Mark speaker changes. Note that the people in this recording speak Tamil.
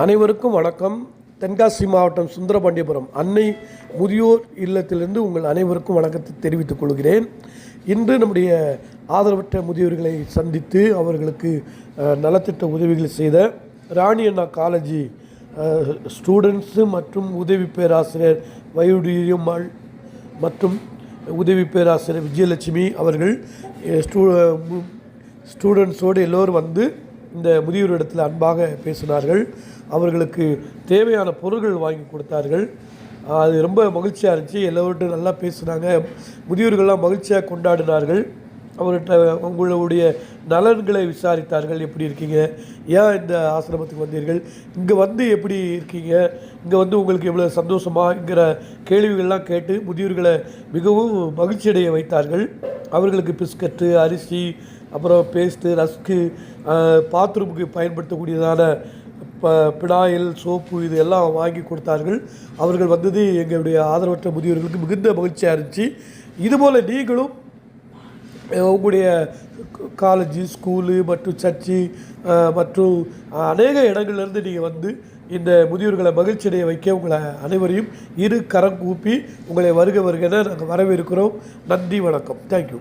Speaker 1: அனைவருக்கும் வணக்கம். தென்காசி மாவட்டம் சுந்தரபாண்டியபுரம் அன்னை முதியோர் இல்லத்திலிருந்து உங்கள் அனைவருக்கும் வணக்கத்தை தெரிவித்துக் கொள்கிறேன். இன்று நம்முடைய ஆதரவற்ற முதியோர்களை சந்தித்து அவர்களுக்கு நலத்திட்ட உதவிகள் செய்த ராணி அண்ணா காலேஜி ஸ்டூடெண்ட்ஸு மற்றும் உதவி பேராசிரியர் வயுடியம்மாள் மற்றும் உதவி பேராசிரியர் விஜயலட்சுமி அவர்கள் ஸ்டூடெண்ட்ஸோடு எல்லோரும் வந்து இந்த முதியோர் இடத்தில் அன்பாக பேசினார்கள். அவர்களுக்கு தேவையான பொருட்கள் வாங்கி கொடுத்தார்கள். அது ரொம்ப மகிழ்ச்சியாக இருந்துச்சு. எல்லோர்கிட்டும் நல்லா பேசினாங்க. முதியோர்கள்லாம் மகிழ்ச்சியாக கொண்டாடினார்கள். அவர்கிட்ட உங்களுடைய நலன்களை விசாரித்தார்கள். எப்படி இருக்கீங்க, ஏன் இந்த ஆசிரமத்துக்கு வந்தீர்கள், இங்கே வந்து எப்படி இருக்கீங்க, இங்கே வந்து உங்களுக்கு எவ்வளோ சந்தோஷமாங்கிற கேள்விகள்லாம் கேட்டு முதியோர்களை மிகவும் மகிழ்ச்சியடைய வைத்தார்கள். அவர்களுக்கு பிஸ்கட்டு, அரிசி, அப்புறம் பேஸ்ட்டு, ரஸ்க்கு, பாத்ரூமுக்கு பயன்படுத்தக்கூடியதான பினாயில், சோப்பு இது எல்லாம் வாங்கி கொடுத்தார்கள். அவர்கள் வந்தது எங்களுடைய ஆதரவற்ற முதியோர்களுக்கு மிகுந்த மகிழ்ச்சியாக இருந்துச்சு. இதுபோல் நீங்களும் உங்களுடைய காலேஜு, ஸ்கூலு மற்றும் சர்ச்சு மற்றும் அநேக இடங்கள்லேருந்து நீங்கள் வந்து இந்த முதியோர்களை மகிழ்ச்சியடைய வைக்க உங்களை அனைவரையும் இரு கரம் கூப்பி உங்களை வருக வருகன நாங்கள் வரவேற்கிறோம். நன்றி, வணக்கம். தேங்க்யூ.